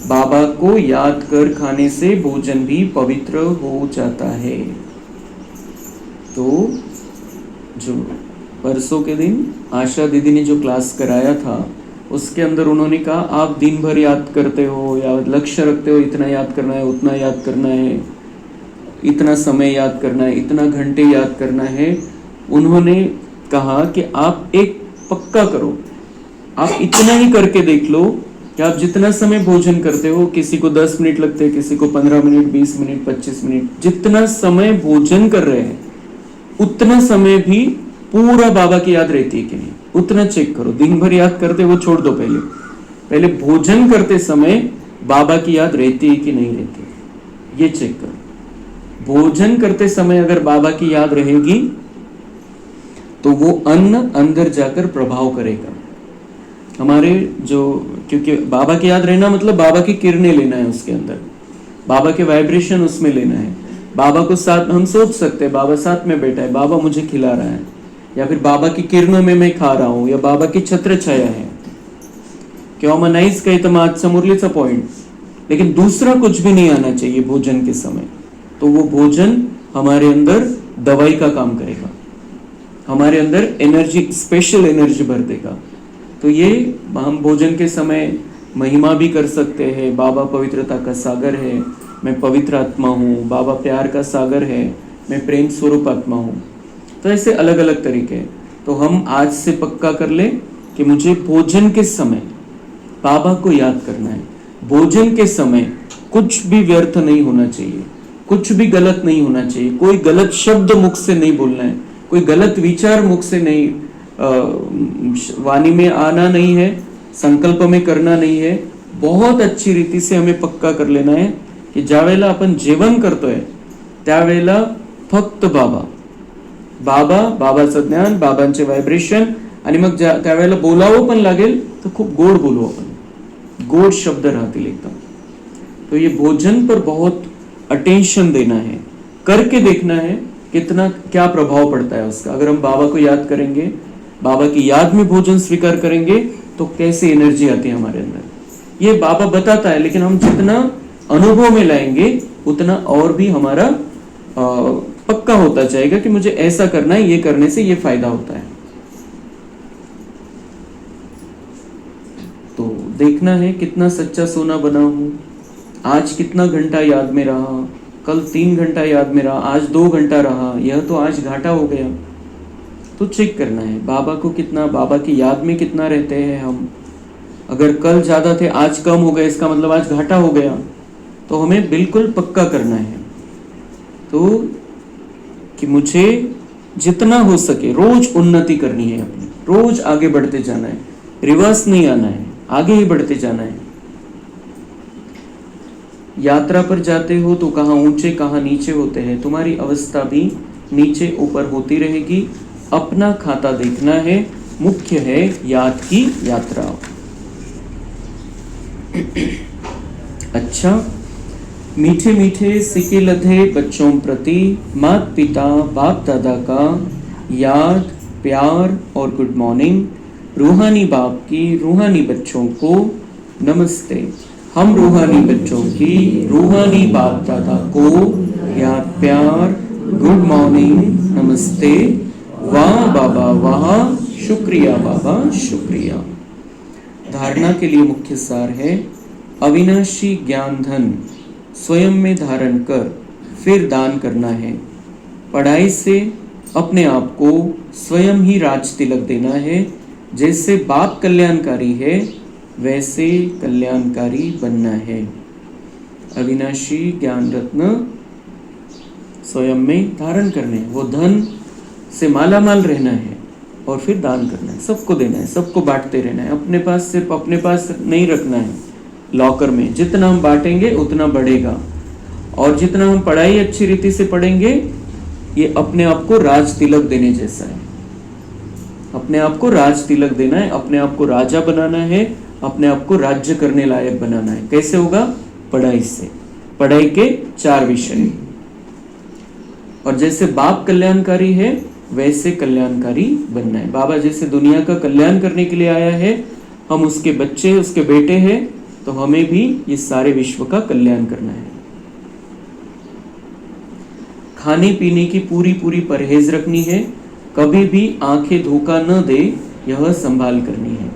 बाबा को याद कर खाने से भोजन भी पवित्र हो जाता है। तो जो परसों के दिन आशा दीदी ने जो क्लास कराया था उसके अंदर उन्होंने कहा आप दिन भर याद करते हो या लक्ष्य रखते हो, इतना याद करना है, उतना याद करना है, इतना समय याद करना है, इतना घंटे याद करना है। उन्होंने कहा कि आप एक पक्का करो, आप इतना ही करके देख लो कि आप जितना समय भोजन करते हो, किसी को 10 मिनट लगते हैं, किसी को 15 मिनट, 20 मिनट, 25 मिनट, जितना समय भोजन कर रहे हैं उतना समय भी पूरा बाबा की याद रहती है कि नहीं, उतना चेक करो। दिन भर याद करते वो छोड़ दो, पहले भोजन करते समय बाबा की याद रहती है कि नहीं रहती, ये चेक करो। भोजन करते समय अगर बाबा की याद रहेगी तो वो अन्न अंदर जाकर प्रभाव करेगा हमारे जो, क्योंकि बाबा की याद रहना मतलब बाबा की किरणें लेना है उसके अंदर, बाबा के वाइब्रेशन उसमें लेना है। बाबा को साथ हम सोच सकते हैं बाबा साथ में बैठा है, बाबा मुझे खिला रहा है, या फिर बाबा की किरणों में मैं खा रहा हूं, या बाबा की छत्र छाया है, किंवा मैं नाइस कही तो आजचा मुरलीचा पॉइंट, लेकिन दूसरा कुछ भी नहीं आना चाहिए भोजन के समय। तो वो भोजन हमारे अंदर दवाई का काम करेगा, हमारे अंदर एनर्जी, स्पेशल एनर्जी भर देगा। तो ये हम भोजन के समय महिमा भी कर सकते हैं। बाबा पवित्रता का सागर है, मैं पवित्र आत्मा हूँ, बाबा प्यार का सागर है, मैं प्रेम स्वरूप आत्मा हूँ। तो ऐसे अलग अलग तरीके। तो हम आज से पक्का कर ले कि मुझे भोजन के समय बाबा को याद करना है। भोजन के समय कुछ भी व्यर्थ नहीं होना चाहिए, कुछ भी गलत नहीं होना चाहिए, कोई गलत शब्द मुख से नहीं बोलना है, कोई गलत विचार मुख से नहीं, वाणी में आना नहीं है, संकल्प में करना नहीं है। बहुत अच्छी रीति से हमें पक्का कर लेना है की ज्या वेळेला आपण जेवण करतोय त्यावेळेला फक्त बाबा बाबा, बाबाचं ज्ञान, बाबांचे व्हायब्रेशन, आणि मग त्यावेळेला बोलावं पण लागेल तर खूप गोड बोलू आपण, गोड शब्द राहतील एकदम। तो ये भोजन पर बहुत अटेंशन देना है, करके देखना है कितना क्या प्रभाव पड़ता है उसका। अगर हम बाबा को याद करेंगे, बाबा की याद में भोजन स्वीकार करेंगे तो कैसी एनर्जी आती है हमारे अंदर, ये बाबा बताता है। लेकिन हम जितना अनुभव में लाएंगे उतना और भी हमारा पक्का होता जाएगा कि मुझे ऐसा करना है, ये करने से ये फायदा होता है। तो देखना है कितना सच्चा सोना बना हूं, आज कितना घंटा याद में रहा, कल 3 घंटा याद में रहा, आज 2 घंटा रहा, यह तो आज घाटा हो गया। तो चेक करना है बाबा को कितना, बाबा की याद में कितना रहते हैं हम। अगर कल ज्यादा थे आज कम हो गए, इसका मतलब आज घाटा हो गया। तो हमें बिल्कुल पक्का करना है तो कि मुझे जितना हो सके रोज उन्नति करनी है अपनी, रोज आगे बढ़ते जाना है, रिवर्स नहीं आना है, आगे ही बढ़ते जाना है। यात्रा पर जाते हो तो कहाँ ऊंचे कहाँ नीचे होते हैं, तुम्हारी अवस्था भी नीचे ऊपर होती रहेगी। अपना खाता देखना है, मुख्य है याद की यात्रा। अच्छा, मीठे मीठे सिके लधे बच्चों प्रति माता पिता बाप दादा का याद, प्यार और गुड मॉर्निंग। रूहानी बाप की रूहानी बच्चों को नमस्ते। हम रूहानी बच्चों की रूहानी बाप दादा को याद, प्यार, गुड मॉर्निंग, नमस्ते। वाह बाबा वाह, शुक्रिया बाबा शुक्रिया। धारणा के लिए मुख्य सार है अविनाशी ज्ञान धन स्वयं में धारण कर फिर दान करना है। पढ़ाई से अपने आप को स्वयं ही राज तिलक देना है। जैसे बाप कल्याणकारी है वैसे कल्याणकारी बनना है। अविनाशी ज्ञान रत्न स्वयं में धारण करने हैं, वो धन से माला माल रहना है और फिर दान करना है, सबको देना है, सबको बांटते रहना है। अपने पास सिर्फ अपने पास नहीं रखना है लॉकर में। जितना हम बांटेंगे उतना बढ़ेगा, और जितना हम पढ़ाई अच्छी रीति से पढ़ेंगे ये अपने आप को राज तिलक देने जैसा है। अपने आप को राज तिलक देना है, अपने आप को राजा बनाना है, अपने आप को राज्य करने लायक बनाना है। कैसे होगा? पढ़ाई से। पढ़ाई के 4 विषय। और जैसे बाप कल्याणकारी है वैसे कल्याणकारी बनना है। बाबा जैसे दुनिया का कल्याण करने के लिए आया है, हम उसके बच्चे, उसके बेटे हैं, तो हमें भी ये सारे विश्व का कल्याण करना है। खाने पीने की पूरी पूरी परहेज रखनी है, कभी भी आंखें धोखा न दे, यह संभाल करनी है।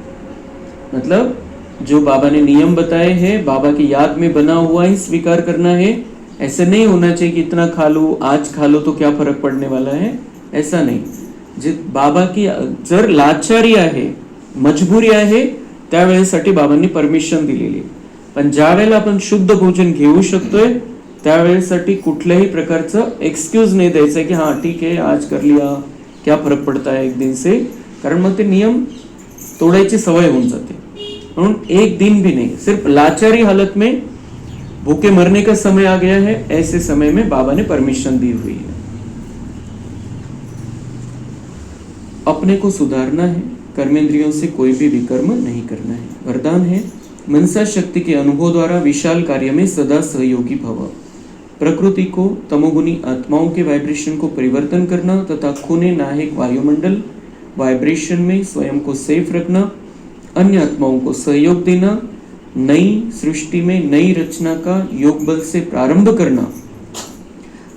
मतलब जो बाबा ने नियम बताए हैं, बाबा की याद में बना हुआ ही स्वीकार करना है। ऐसे नहीं होना चाहिए कि इतना खा लो, आज खा लो तो क्या फरक पडने वाला है, ऐसा नाही। जे बाबा की जर लाचारी आहे, मजबुरी आहे, त्यावेळेसाठी बाबांनी परमिशन दिलेली आहे। पण ज्या वेळेला आपण शुद्ध भोजन घेऊ शकतोय त्यावेळेसाठी कुठल्याही प्रकारचं एक्सक्यूज नाही द्यायचं की हाँ ठीक है आज कर लिया, क्या फरक पड़ता है एक दिन से, कारण मग ते नियम तोडायची सवय होऊन जाते। म्हणून एक दिन भी नहीं, सिर्फ लाचारी हालत में भूखे मरने का समय आ गया है, ऐसे समय में बाबा ने परमिशन दी हुई है। अपने को सुधारना है, कर्मेंद्रियों से कोई भी विकर्म नहीं करना है। वरदान है, मनसा शक्ति के अनुभव द्वारा विशाल कार्य में सदा सहयोगी भव। प्रकृति को, तमोगुनी आत्माओं के वाइब्रेशन को परिवर्तन करना तथा खूने नाहक वायुमंडल वाइब्रेशन में स्वयं को सेफ रखना, अन्य आत्माओं को सहयोग देना, नई सृष्टि में नई रचना का योग बल से प्रारंभ करना,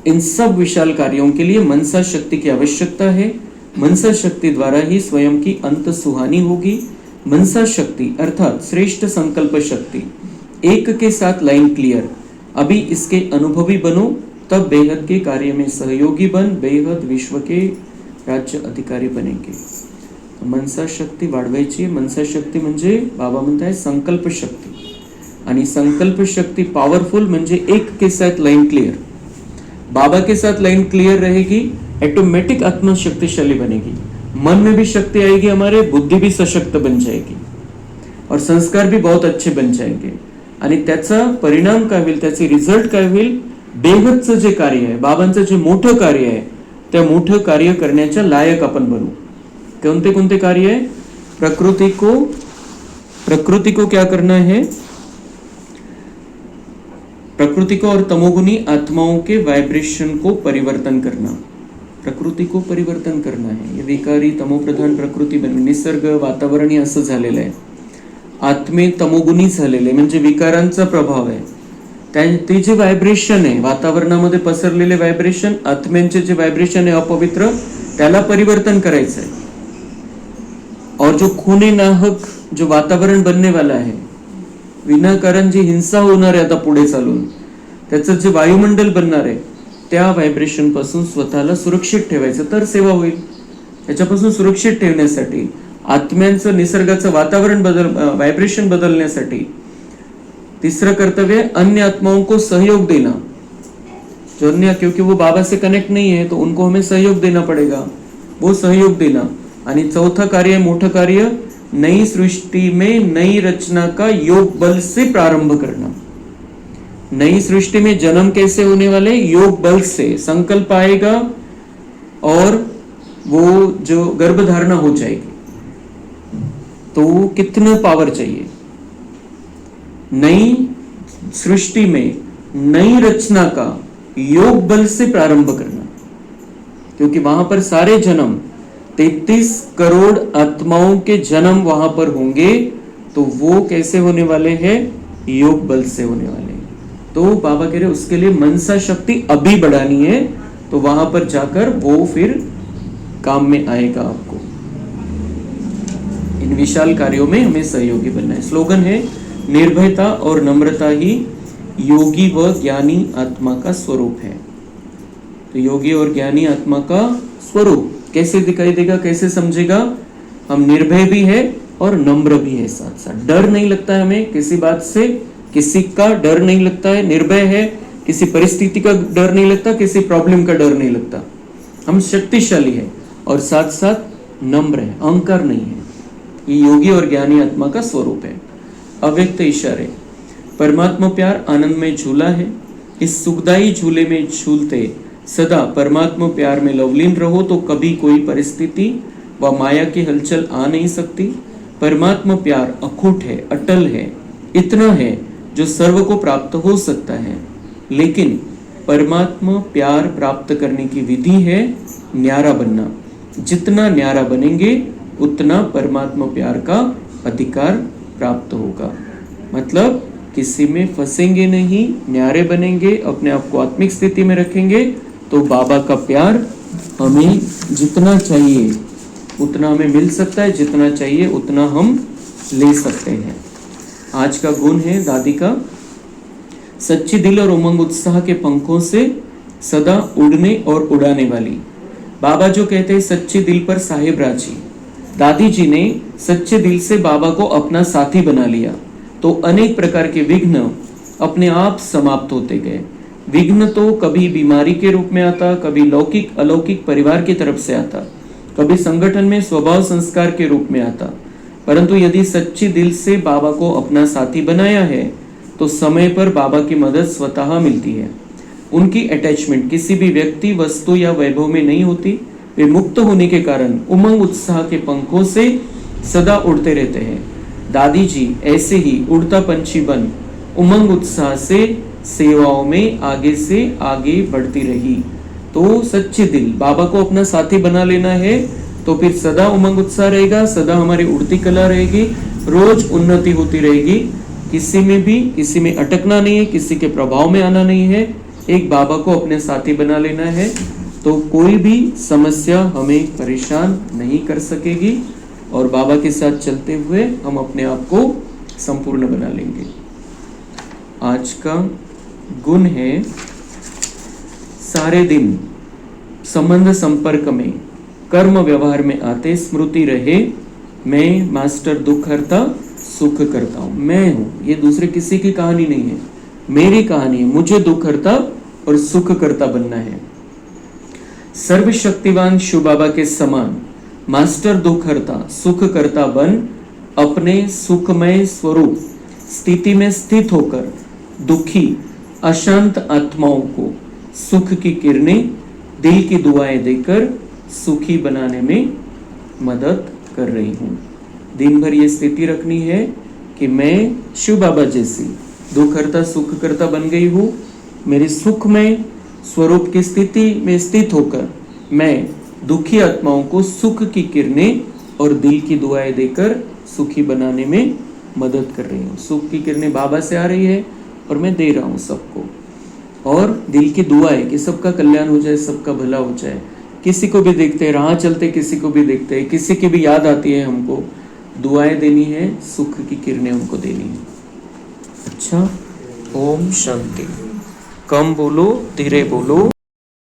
इन सब विशाल कार्यों के लिए मनसा शक्ति की आवश्यकता है। मनसा शक्ति द्वारा ही स्वयं की अंत सुहानी होगी। मनसा शक्ति अर्थात श्रेष्ठ संकल्प शक्ति, एक के साथ लाइन क्लियर। अभी इसके अनुभवी बनो, तब बेहद के कार्य में सहयोगी बन बेहद विश्व के राज्य अधिकारी बनेंगे। मनसा शक्ती वाढवायची। मनसा शक्ती म्हणजे बाबा म्हणताय संकल्प शक्ती, आणि संकल्प शक्ति पावरफुल म्हणजे एक के साथ लाइन क्लियर। बाबा के साथ लाइन क्लियर रहेगी, ऑटोमेटिक आत्मा शक्तिशाली बनेगी, मन में भी शक्ति आएगी, हमारे बुद्धि भी सशक्त बन जाएगी और संस्कार भी बहुत अच्छे बन जाएंगे। आणि त्याचा परिणाम काय होईल, त्याचे रिझल्ट काय होईल, बेहदचं जे कार्य आहे, बाबांचं जे मोठं कार्य आहे, त्या मोठं कार्य करण्याच्या लायक आपण बनू। कोणते कोणते कार्य है? प्रकृति को क्या करना है? प्रकृति को और तमोगुनी आत्माओं के वाइब्रेशन को परिवर्तन करना। प्रकृति को परिवर्तन करना है। ये विकारी तमोप्रधान प्रकृती बनली, निसर्ग वातावरण हे असं झालेलं आहे। आत्मे तमोगुनी झालेले म्हणजे विकारांचा प्रभाव आहे। ते जे वाइब्रेशन आहे, वातावरणामध्ये पसरलेले वाइब्रेशन, आत्म्यांचे जे वाइब्रेशन आहे अपवित्र, त्याला परिवर्तन करायचं आहे। और जो खूने नाहक जो वातावरण बनने वाला है, विनाकारण जी हिंसा होणार आहे आता पुढे चालून, त्याचं जे वायुमंडल बनणार आहे, त्या व्हायब्रेशन पासून स्वतःला सुरक्षित ठेवायचं, तर सेवा होईल। त्याच्यापासून सुरक्षित ठेवण्यासाठी, आत्म्यांचं निसर्गाचं वातावरण वाइब्रेशन बदलण्यासाठी तीसरा कर्तव्य अन्य आत्माओं को सहयोग देना। जो अन्य, क्योंकि वो बाबा से कनेक्ट नहीं है तो उनको हमें सहयोग देना पड़ेगा, वो सहयोग देना। आणि चौथा कार्य, मोठं कार्य, नई सृष्टि में नई रचना का योग बल से प्रारंभ करना। नई सृष्टि में जन्म कैसे होने वाले? योग बल से। संकल्प आएगा और वो जो गर्भधारणा हो जाएगी, तो कितने पावर चाहिए? नई सृष्टि में नई रचना का योग बल से प्रारंभ करना, क्योंकि वहां पर सारे जन्म 33 करोड़ आत्माओं के जन्म वहां पर होंगे, तो वो कैसे होने वाले हैं? योग बल से होने वाले हैं। तो बाबा कह रहे उसके लिए मनसा शक्ति अभी बढ़ानी है, तो वहां पर जाकर वो फिर काम में आएगा आपको। इन विशाल कार्यों में हमें सहयोगी बनना है। स्लोगन है, निर्भयता और नम्रता ही योगी व ज्ञानी आत्मा का स्वरूप है। तो योगी और ज्ञानी आत्मा का स्वरूप कैसे दिखाई देगा, कैसे समझेगा? हम निर्भय भी है और नम्र भी है, साथ साथ। डर नहीं लगता है हमें किसी बात से, किसी का डर नहीं लगता है, निर्भय है, किसी परिस्थिति का डर नहीं लगता, किसी प्रॉब्लम का डर नहीं लगता। हम शक्तिशाली है और साथ साथ नम्र है, अहंकार नहीं है। ये योगी और ज्ञानी आत्मा का स्वरूप है। अव्यक्त इशारे, परमात्मा प्यार आनंद में झूला है, इस सुखदायी झूले में झूलते सदा परमात्मा प्यार में लवलीन रहो, तो कभी कोई परिस्थिति व माया की हलचल आ नहीं सकती। परमात्मा प्यार अखूट है, अटल है, इतना है जो सर्व को प्राप्त हो सकता है। लेकिन परमात्मा प्यार प्राप्त करने की विधि है न्यारा बनना। जितना न्यारा बनेंगे उतना परमात्मा प्यार का अधिकार प्राप्त होगा। मतलब किसी में फंसेंगे नहीं, न्यारे बनेंगे, अपने आप को आत्मिक स्थिति में रखेंगे, तो बाबा का प्यार हमें जितना चाहिए उतना हमें मिल सकता है, जितना चाहिए उतना हम ले सकते हैं। आज का गुण है दादी का, सच्ची दिल और उमंग उत्साह के पंखों से सदा उड़ने और उड़ाने वाली। बाबा जो कहते हैं सच्चे दिल पर साहिब राजी, दादी जी ने सच्चे दिल से बाबा को अपना साथी बना लिया तो अनेक प्रकार के विघ्न अपने आप समाप्त होते गए। विघ्न तो कभी बीमारी के रूप में आता, कभी लौकिक अलौकिक परिवार की तरफ से आता, कभी संगठन में स्वभाव संस्कार के रूप में आता। परंतु यदि सच्चे दिल से बाबा को अपना साथी बनाया है तो समय पर बाबा की मदद स्वतः मिलती है। उनकी अटैचमेंट किसी भी व्यक्ति, वस्तु या वैभव में नहीं होती। वे मुक्त होने के कारण उमंग उत्साह के पंखों से सदा उड़ते रहते हैं। दादी जी ऐसे ही उड़ता पंछी बन उमंग उत्साह से सेवाओं में आगे से आगे बढ़ती रही। तो सच्चे दिल, बाबा को अपना साथी बना लेना है तो फिर सदा उमंग उत्साह रहेगा, सदा हमारी उड़ती कला रहेगी, रोज उन्नति होती रहेगी। किसी में अटकना नहीं है, किसी के प्रभाव में आना नहीं है। एक बाबा को अपने साथी बना लेना है तो कोई भी समस्या हमें परेशान नहीं कर सकेगी और बाबा के साथ चलते हुए हम अपने आप को संपूर्ण बना लेंगे। आज का गुण है, सारे दिन संबंध संपर्क में, कर्म व्यवहार में आते स्मृति रहे, मैं मास्टर दुख हरता सुख करता हूँ। मैं हूँ, ये दूसरे किसी की कहानी नहीं है, मेरी कहानी है। मुझे दुख हरता और सुख करता बनना है। सर्वशक्तिवान शिव बाबा के समान मास्टर दुख हरता सुख करता बन अपने सुखमय स्वरूप स्थिति में स्थित होकर दुखी अशांत आत्माओं को सुख की किरणें, दिल की दुआएं देकर सुखी बनाने में मदद कर रही हूँ। दिन भर ये स्थिति रखनी है कि मैं शिव बाबा जैसी दुख हरता सुख करता बन गई हूँ। मेरी सुखमय स्वरूप की स्थिति में स्थित होकर मैं दुखी आत्माओं को सुख की किरणें और दिल की दुआएं देकर सुखी बनाने में मदद कर रही हूँ। सुख की किरणें बाबा से आ रही है और मैं दे रहा हूँ सबको, और दिल की दुआएं कि सबका कल्याण हो जाए, सबका भला हो जाए। किसी को भी देखते हैं, राह चलते किसी को भी देखते हैं, किसी की भी याद आती है, हमको दुआएं देनी है, सुख की किरणें उनको देनी है। अच्छा, ओम शांति। कम बोलो, धीरे बोलो।